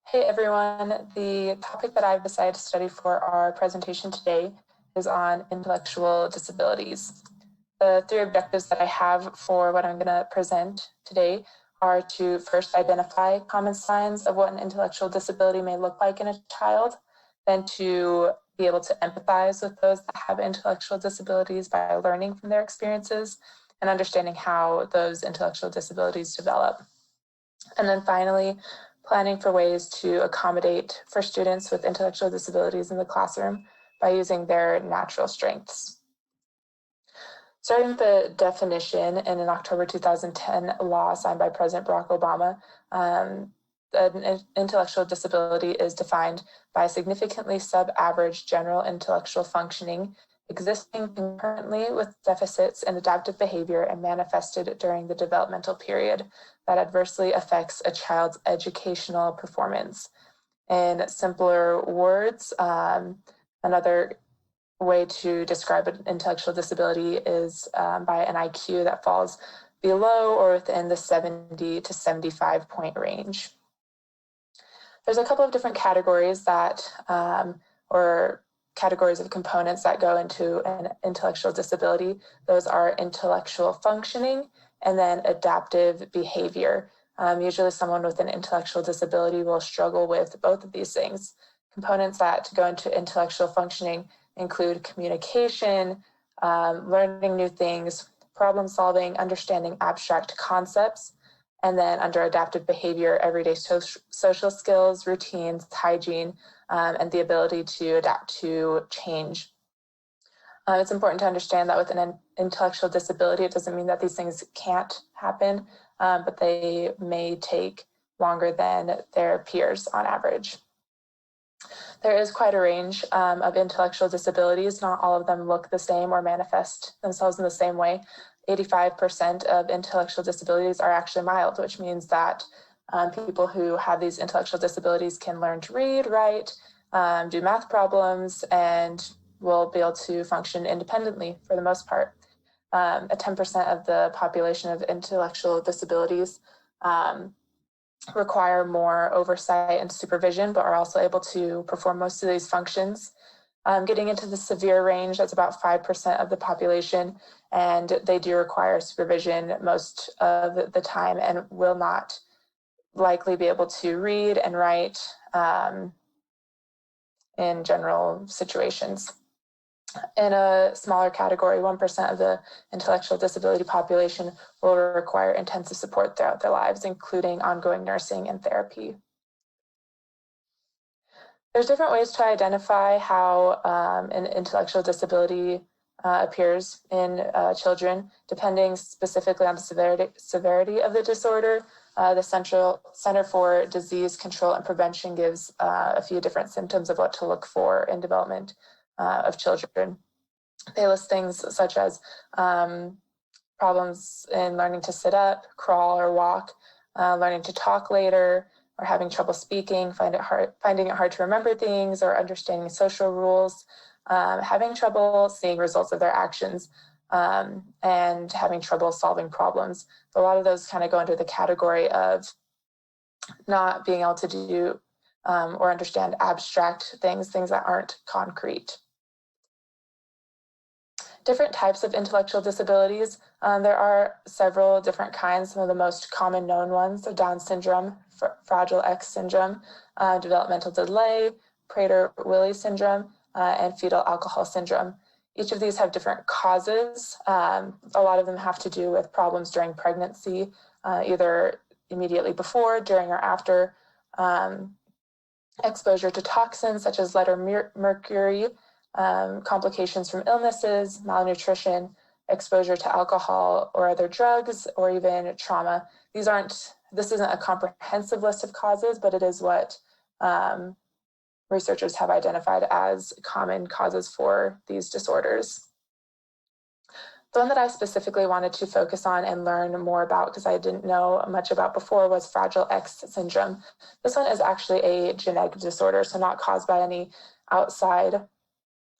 Hey everyone, the topic that I've decided to study for our presentation today is on intellectual disabilities. The three objectives that I have for what I'm going to present today are to first identify common signs of what an intellectual disability may look like in a child, then to be able to empathize with those that have intellectual disabilities by learning from their experiences and understanding how those intellectual disabilities develop. And then finally, planning for ways to accommodate for students with intellectual disabilities in the classroom by using their natural strengths. Starting with the definition in an October 2010 law signed by President Barack Obama, an intellectual disability is defined by significantly sub-average general intellectual functioning existing concurrently with deficits in adaptive behavior and manifested during the developmental period that adversely affects a child's educational performance. In simpler words, another way to describe an intellectual disability is by an IQ that falls below or within the 70 to 75 point range. There's a couple of different categories that, or categories of components that go into an intellectual disability. Those are intellectual functioning and then adaptive behavior. Usually someone with an intellectual disability will struggle with both of these things. Components that go into intellectual functioning include communication, learning new things, problem solving, understanding abstract concepts, and then under adaptive behavior, everyday social skills, routines, hygiene, and the ability to adapt to change. It's important to understand that with an intellectual disability, it doesn't mean that these things can't happen, but they may take longer than their peers on average. There is quite a range of intellectual disabilities. Not all of them look the same or manifest themselves in the same way. 85% of intellectual disabilities are actually mild, which means that people who have these intellectual disabilities can learn to read, write, do math problems, and will be able to function independently for the most part. 10% of the population of intellectual disabilities require more oversight and supervision, but are also able to perform most of these functions. Getting into the severe range, that's about 5% of the population, and they do require supervision most of the time and will not likely be able to read and write in general situations. In a smaller category, 1% of the intellectual disability population will require intensive support throughout their lives, including ongoing nursing and therapy. There's different ways to identify how an intellectual disability appears in children, depending specifically on the severity of the disorder. The Center for Disease Control and Prevention gives a few different symptoms of what to look for in development of children. They list things such as problems in learning to sit up, crawl, or walk, learning to talk later, or having trouble speaking, finding it hard to remember things, or understanding social rules, having trouble seeing results of their actions, and having trouble solving problems. A lot of those kind of go into the category of not being able to do or understand abstract things that aren't concrete. Different types of intellectual disabilities. There are several different kinds. Some of the most common known ones are Down syndrome, Fragile X syndrome, developmental delay, Prader-Willi syndrome, and fetal alcohol syndrome. Each of these have different causes. A lot of them have to do with problems during pregnancy, either immediately before, during, or after, exposure to toxins such as lead or mercury, complications from illnesses, malnutrition, exposure to alcohol or other drugs, or even trauma. This isn't a comprehensive list of causes, but it is what researchers have identified as common causes for these disorders. The one that I specifically wanted to focus on and learn more about, because I didn't know much about before, was Fragile X syndrome. This one is actually a genetic disorder, so not caused by any outside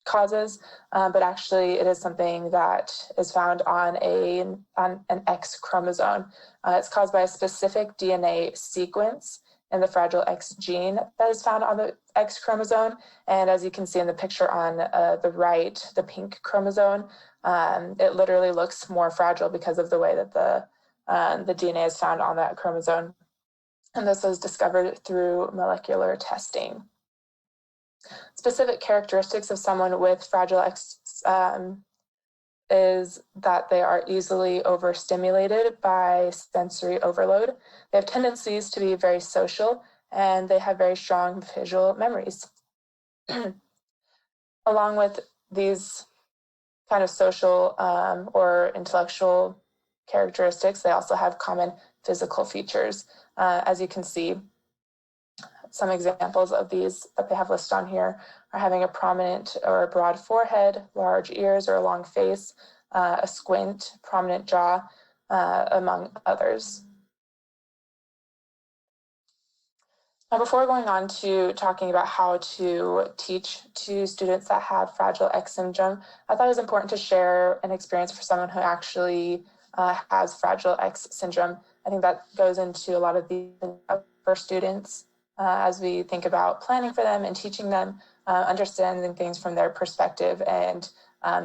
causes, but actually it is something that is found on an X chromosome. It's caused by a specific DNA sequence in the Fragile X gene that is found on the X chromosome. And as you can see in the picture on the right, the pink chromosome, it literally looks more fragile because of the way that the DNA is found on that chromosome. And this was discovered through molecular testing. Specific characteristics of someone with Fragile X is that they are easily overstimulated by sensory overload. They have tendencies to be very social, and they have very strong visual memories. Along with these kind of social or intellectual characteristics, they also have common physical features. As you can see, some examples of these that they have listed on here are having a prominent or a broad forehead, large ears or a long face, a squint, prominent jaw, among others. Now, before going on to talking about how to teach to students that have Fragile X syndrome, I thought it was important to share an experience for someone who actually has Fragile X syndrome. I think that goes into a lot of the for students as we think about planning for them and teaching them, understanding things from their perspective and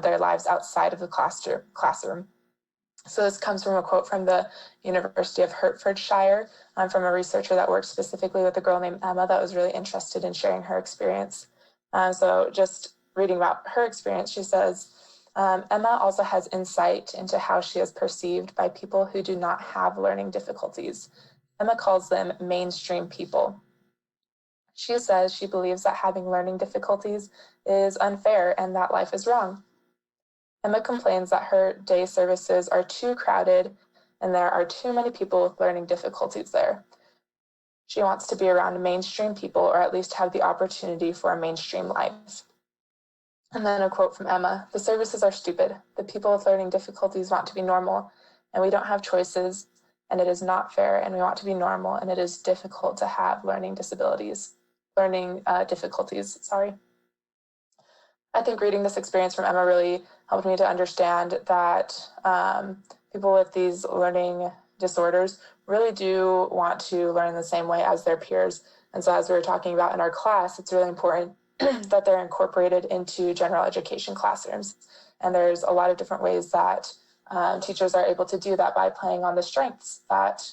their lives outside of the classroom. So this comes from a quote from the University of Hertfordshire from a researcher that worked specifically with a girl named Emma that was really interested in sharing her experience. So just reading about her experience, she says, Emma also has insight into how she is perceived by people who do not have learning difficulties. Emma calls them mainstream people. She says she believes that having learning difficulties is unfair and that life is wrong. Emma complains that her day services are too crowded and there are too many people with learning difficulties there. She wants to be around mainstream people or at least have the opportunity for a mainstream life. And then a quote from Emma, the services are stupid. The people with learning difficulties want to be normal and we don't have choices and it is not fair and we want to be normal and it is difficult to have learning difficulties. I think reading this experience from Emma really helped me to understand that people with these learning disorders really do want to learn the same way as their peers. And so as we were talking about in our class, it's really important that they're incorporated into general education classrooms. And there's a lot of different ways that teachers are able to do that by playing on the strengths that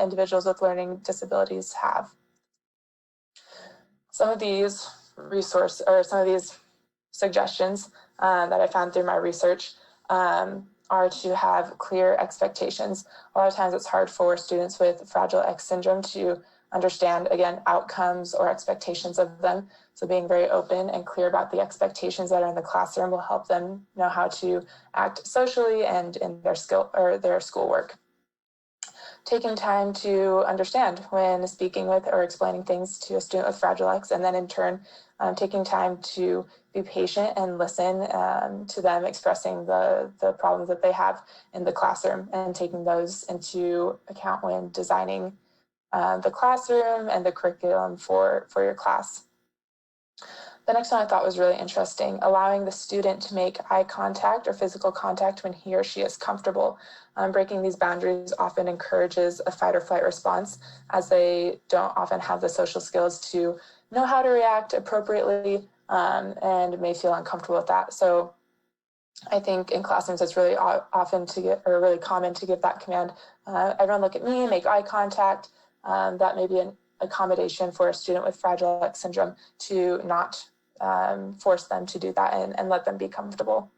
individuals with learning disabilities have. Some of these suggestions that I found through my research are to have clear expectations. A lot of times it's hard for students with Fragile X syndrome to understand, again, outcomes or expectations of them. So being very open and clear about the expectations that are in the classroom will help them know how to act socially and in their schoolwork. Taking time to understand when speaking with or explaining things to a student with Fragile X, and then in turn, taking time to be patient and listen to them expressing the problems that they have in the classroom and taking those into account when designing the classroom and the curriculum for your class. The next one I thought was really interesting, allowing the student to make eye contact or physical contact when he or she is comfortable. Breaking these boundaries often encourages a fight or flight response as they don't often have the social skills to know how to react appropriately and may feel uncomfortable with that. So I think in classrooms it's really really common to give that command. Everyone look at me, make eye contact. That may be an accommodation for a student with Fragile X syndrome to not force them to do that and let them be comfortable.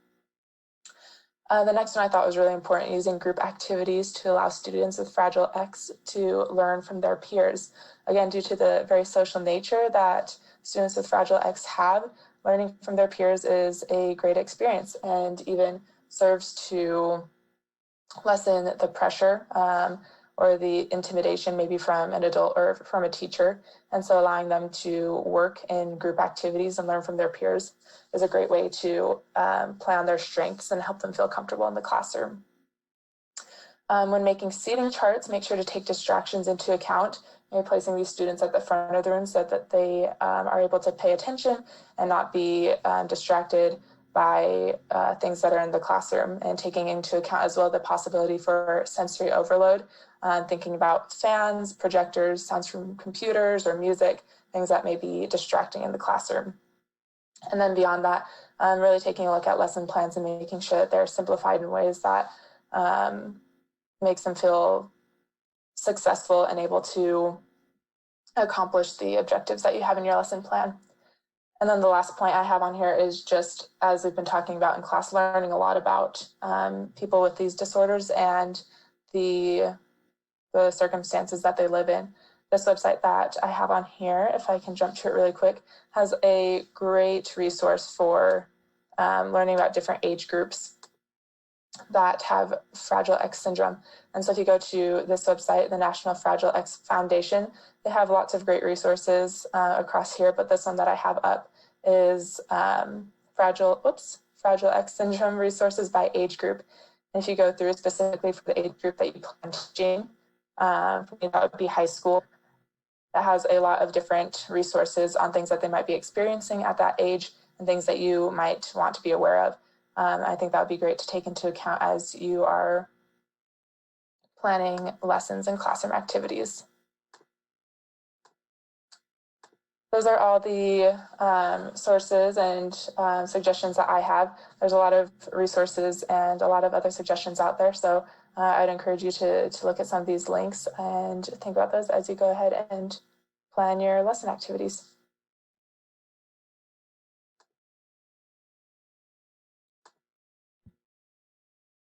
The next one I thought was really important, using group activities to allow students with Fragile X to learn from their peers. Again, due to the very social nature that students with Fragile X have, learning from their peers is a great experience and even serves to lessen the pressure or the intimidation maybe from an adult or from a teacher. And so allowing them to work in group activities and learn from their peers is a great way to play on their strengths and help them feel comfortable in the classroom. When making seating charts, make sure to take distractions into account, maybe placing these students at the front of the room so that they are able to pay attention and not be distracted by things that are in the classroom, and taking into account as well the possibility for sensory overload, thinking about fans, projectors, sounds from computers or music, things that may be distracting in the classroom. And then beyond that, really taking a look at lesson plans and making sure that they're simplified in ways that makes them feel successful and able to accomplish the objectives that you have in your lesson plan. And then the last point I have on here is just, as we've been talking about in class, learning a lot about people with these disorders and the circumstances that they live in. This website that I have on here, if I can jump to it really quick, has a great resource for learning about different age groups that have Fragile X syndrome. And so if you go to this website, the National Fragile X Foundation, they have lots of great resources across here, but this one that I have up is Fragile X syndrome resources by age group. And if you go through specifically for the age group that you plan teaching, for me, that would be high school. That has a lot of different resources on things that they might be experiencing at that age and things that you might want to be aware of. I think that would be great to take into account as you are planning lessons and classroom activities. Those are all the sources and suggestions that I have. There's a lot of resources and a lot of other suggestions out there. So I'd encourage you to look at some of these links and think about those as you go ahead and plan your lesson activities.